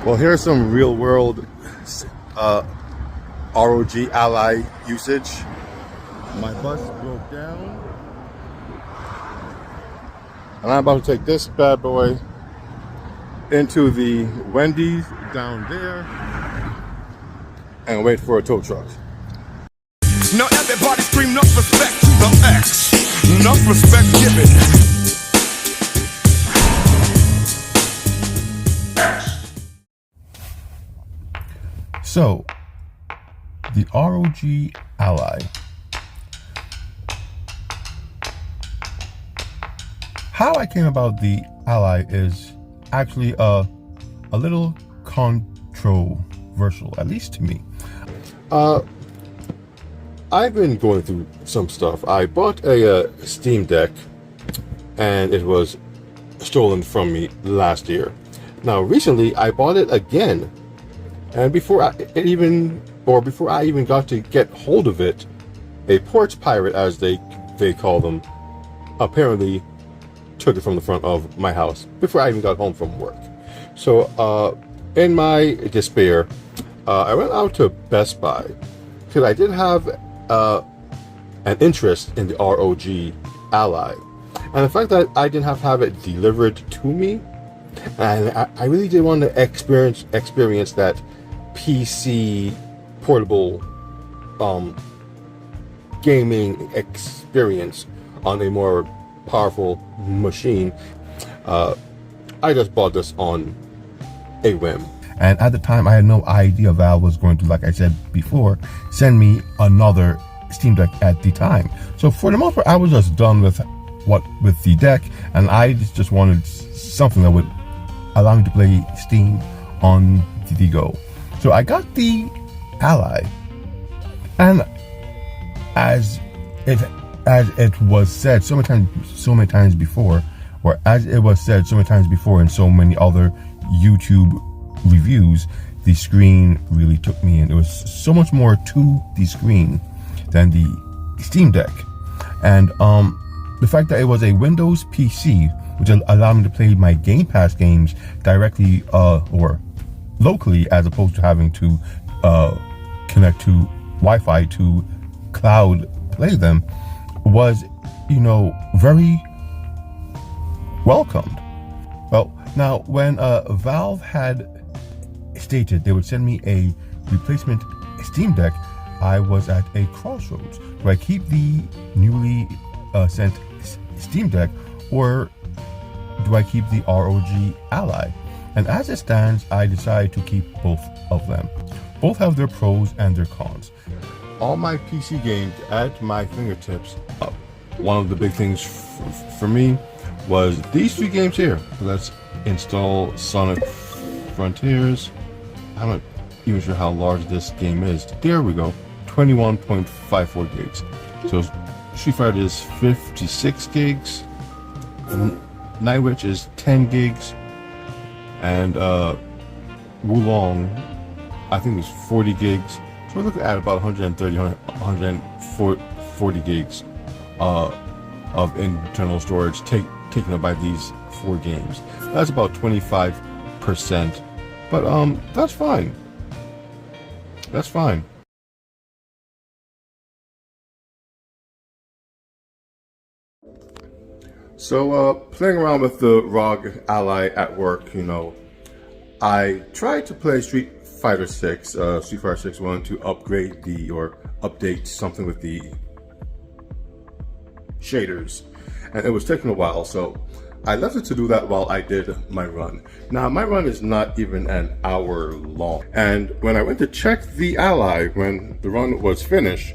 Well, here's some real world ROG Ally usage. My bus broke down, and I'm about to take this bad boy into the Wendy's down there and wait for a tow truck. Now everybody scream enough respect to the X. Enough respect given. So, the ROG Ally. How I came about the Ally is actually a little controversial, at least to me. I've been going through some stuff. I bought a Steam Deck, and it was stolen from me last year. Now, recently, I bought it again, and before I even got to get hold of it, a porch pirate, as they call them, apparently took it from the front of my house before I even got home from work. So, in my despair, I went out to Best Buy because I did have an interest in the ROG Ally, and the fact that I didn't have it delivered to me, and I really did want to experience that PC portable gaming experience on a more powerful machine. I just bought this on a whim. And at the time, I had no idea Valve was going to, like I said before, send me another Steam Deck at the time. So for the most part, I was just done with the deck, and I just wanted something that would allow me to play Steam on the go. So I got the Ally, and as it was said so many times before, or as it was said so many times before in so many other YouTube reviews, the screen really took me in. There was so much more to the screen than the Steam Deck, and the fact that it was a Windows PC, which allowed me to play my Game Pass games directly or locally, as opposed to having to connect to Wi-Fi to cloud play them, was, very welcomed. Well, now when Valve had stated they would send me a replacement Steam Deck, I was at a crossroads. Do I keep the newly sent Steam Deck, or do I keep the ROG Ally? And as it stands, I decided to keep both of them. Both have their pros and their cons. All my PC games at my fingertips. One of the big things for me was these three games here. Let's install Sonic Frontiers. I'm not even sure how large this game is. There we go, 21.54 gigs. So Street Fighter is 56 gigs, and Night Witch is 10 gigs, and Wulong, I think, was 40 gigs. So we're looking at about 140 gigs of internal storage taken up by these four games. That's about 25%, but that's fine. That's fine. So playing around with the ROG Ally at work, I tried to play Street Fighter 6, Street Fighter 6 wanted to upgrade or update something with the shaders, and it was taking a while, so I left it to do that while I did my run. Now, my run is not even an hour long, and when I went to check the Ally when the run was finished,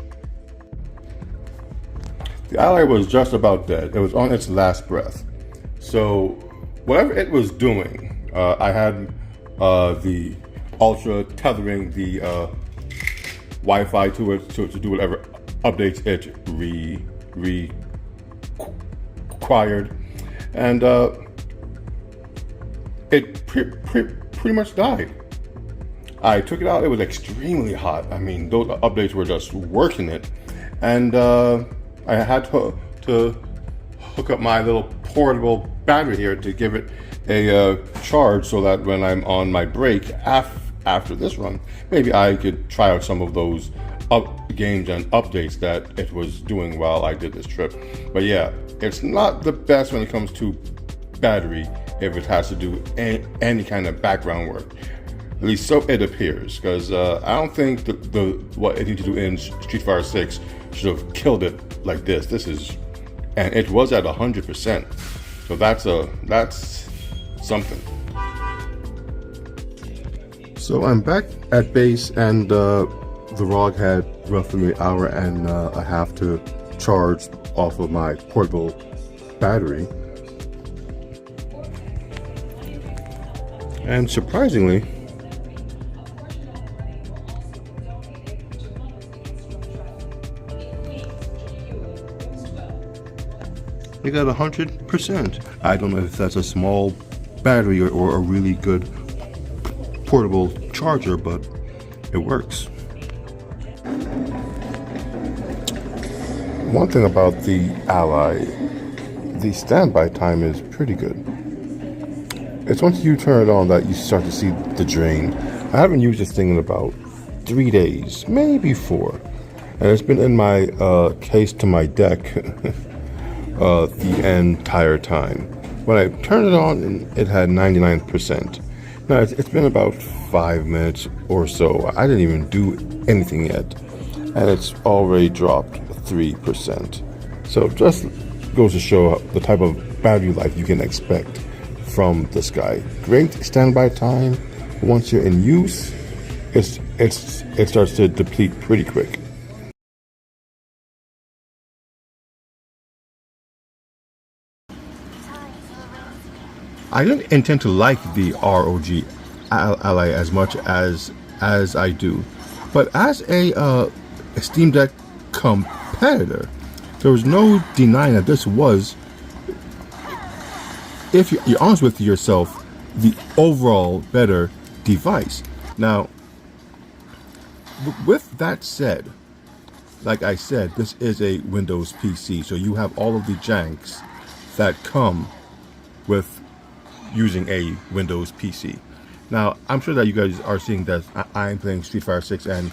the Ally was just about dead. It was on its last breath. So whatever it was doing, I had the Ultra tethering the Wi-Fi to it to do whatever updates it required, and it pretty much died. I took it out. It was extremely hot. I mean, those updates were just working it, and I had to hook up my little portable battery here to give it a charge so that when I'm on my break after this run, maybe I could try out some of those games and updates that it was doing while I did this trip. But yeah, it's not the best when it comes to battery if it has to do any kind of background work. At least so it appears, because I don't think what it needed to do in Street Fighter 6 should have killed it like this. And it was at 100%. So that's something. So I'm back at base, and the ROG had roughly an hour and a half to charge off of my portable battery. And surprisingly, it got 100%. I don't know if that's a small battery or a really good portable charger, but it works. One thing about the Ally, the standby time is pretty good. It's once you turn it on that you start to see the drain. I haven't used this thing in about 3 days, maybe 4. And it's been in my case to my deck the entire time. When I turned it on, it had 99%. Now it's been about 5 minutes or so. I didn't even do anything yet, and it's already dropped 3%. So just goes to show the type of battery life you can expect from this guy. Great standby time. Once you're in use, it starts to deplete pretty quick. I didn't intend to like the ROG Ally as much as I do, but as a Steam Deck competitor, there was no denying that this was, if you're honest with yourself, the overall better device. Now, with that said, like I said, this is a Windows PC, so you have all of the janks that come with using a Windows PC. Now, I'm sure that you guys are seeing that I'm playing Street Fighter 6 and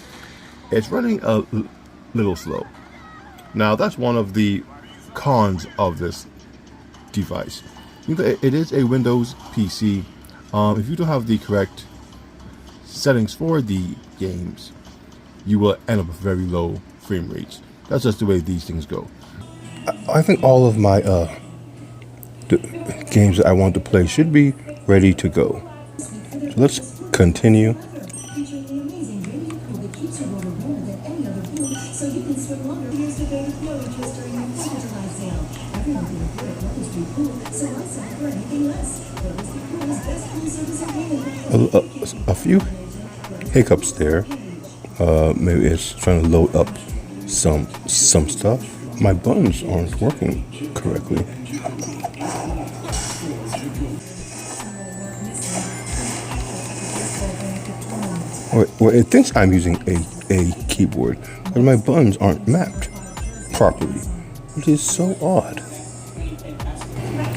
it's running a little slow. Now, that's one of the cons of this device. It is a Windows PC. If you don't have the correct settings for the games, you will end up with very low frame rates. That's just the way these things go. I think all of my the games that I want to play should be ready to go. So let's continue. A few hiccups there. Maybe it's trying to load up some stuff. My buttons aren't working correctly. Well, it thinks I'm using a keyboard, but my buttons aren't mapped properly, which is so odd.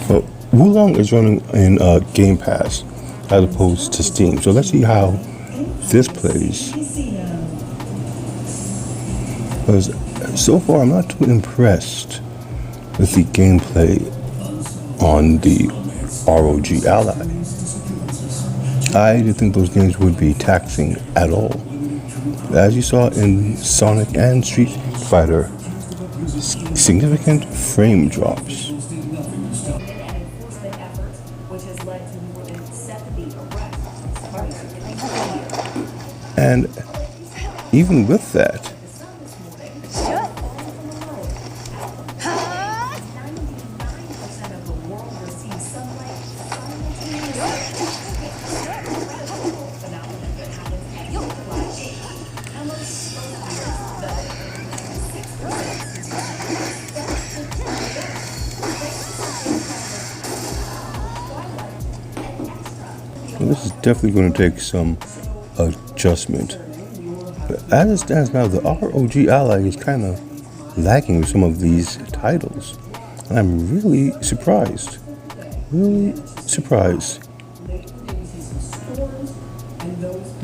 But Wulong is running in Game Pass as opposed to Steam, so let's see how this plays. Because so far I'm not too impressed with the gameplay on the ROG Ally. I didn't think those games would be taxing at all. As you saw in Sonic and Street Fighter, significant frame drops. And even with that, this is definitely going to take some adjustment. But as it stands now, the ROG Ally is kind of lacking with some of these titles. And I'm really surprised. Really surprise.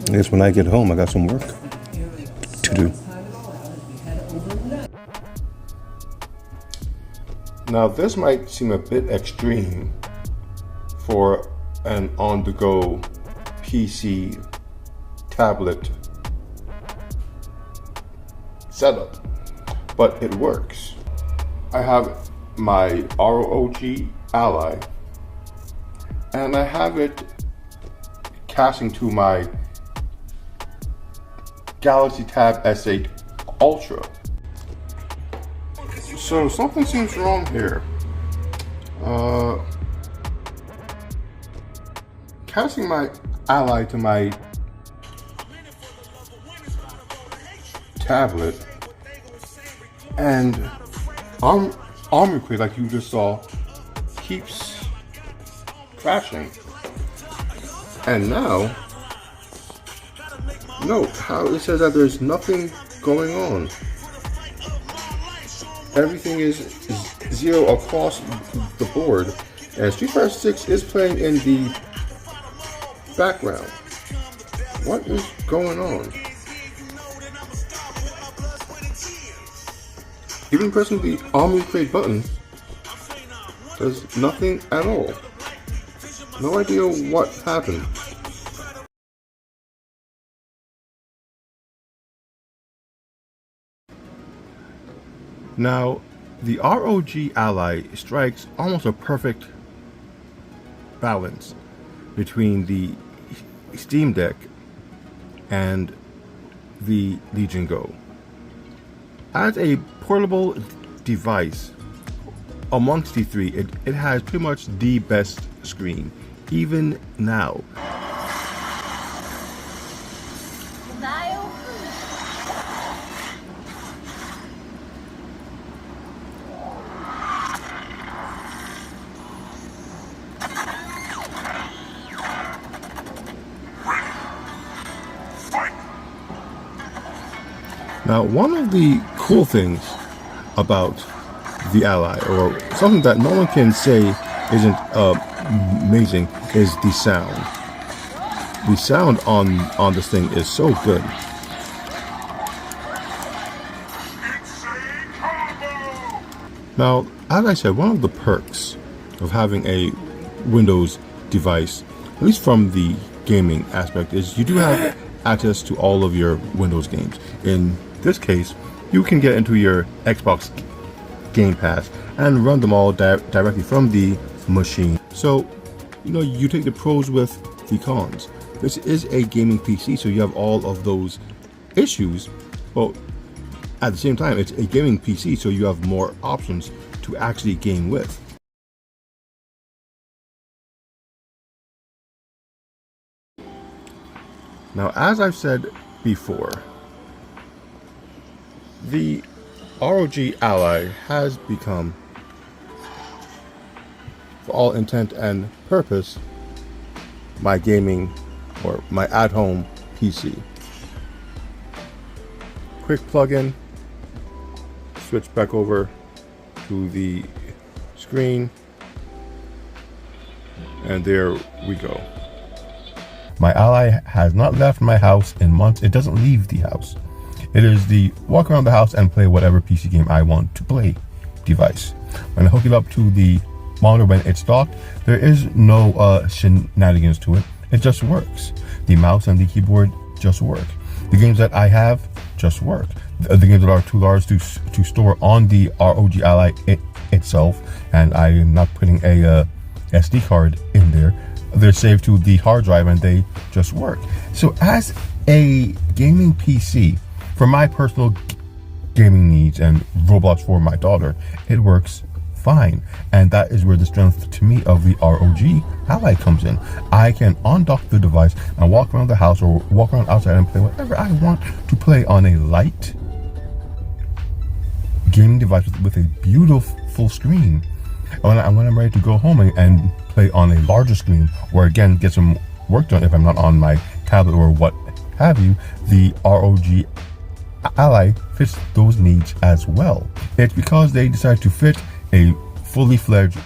I guess when I get home, I got some work to do. Now, this might seem a bit extreme for an on-the-go PC tablet setup, but it works. I have my ROG Ally, and I have it casting to my Galaxy Tab S8 Ultra. So something seems wrong here. Casting my Ally to my tablet, and Armor Crate, like you just saw, keeps crashing. And now, note how it says that there's nothing going on. Everything is zero across the board, and Street Fighter 6 is playing in the background. What is going on? Even pressing the Armor Crate button does nothing at all. No idea what happened. Now, the ROG Ally strikes almost a perfect balance between the Steam Deck and the Legion Go. As a portable device, amongst the three, it has pretty much the best screen, even now. Now, one of the cool things about the Ally, or something that no one can say isn't amazing, is the sound. The sound on this thing is so good. Now, as I said, one of the perks of having a Windows device, at least from the gaming aspect, is you do have access to all of your Windows games. In this case, you can get into your Xbox Game Pass and run them all directly from the machine. So, you take the pros with the cons. This is a gaming PC, so you have all of those issues, but at the same time, it's a gaming PC, so you have more options to actually game with. Now, as I've said before, the ROG Ally has become, for all intent and purpose, my gaming or my at-home PC. Quick plug-in, switch back over to the screen, and there we go. My Ally has not left my house in months. It doesn't leave the house. It is the walk around the house and play whatever PC game I want to play device. When I hook it up to the monitor when it's docked, there is no shenanigans to it. It just works. The mouse and the keyboard just work. The games that I have just work. The games that are too large to store on the ROG Ally itself, and I am not putting a SD card in there, they're saved to the hard drive and they just work. So as a gaming PC, for my personal gaming needs and Roblox for my daughter, it works fine. And that is where the strength to me of the ROG Ally comes in. I can undock the device and walk around the house or walk around outside and play whatever I want to play on a light gaming device with a beautiful screen. When I'm ready to go home and play on a larger screen, or again get some work done if I'm not on my tablet or what have you, the ROG Ally fits those needs as well. It's because they decided to fit a fully fledged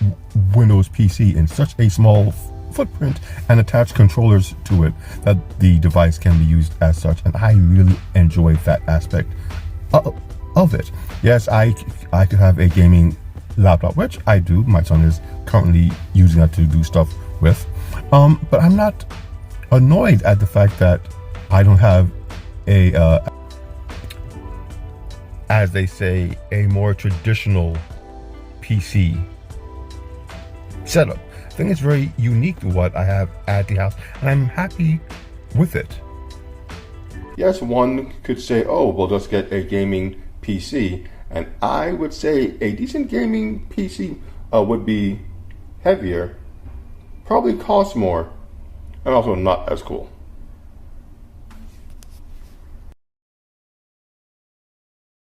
Windows PC in such a small footprint and attach controllers to it that the device can be used as such, and I really enjoy that aspect of it. Yes, I could have a gaming laptop, which I do. My son is currently using that to do stuff with, but I'm not annoyed at the fact that I don't have a as they say, a more traditional PC setup. I think it's very unique to what I have at the house, and I'm happy with it. Yes, one could say, oh, we'll just get a gaming PC, and I would say a decent gaming PC would be heavier, probably cost more, and also not as cool.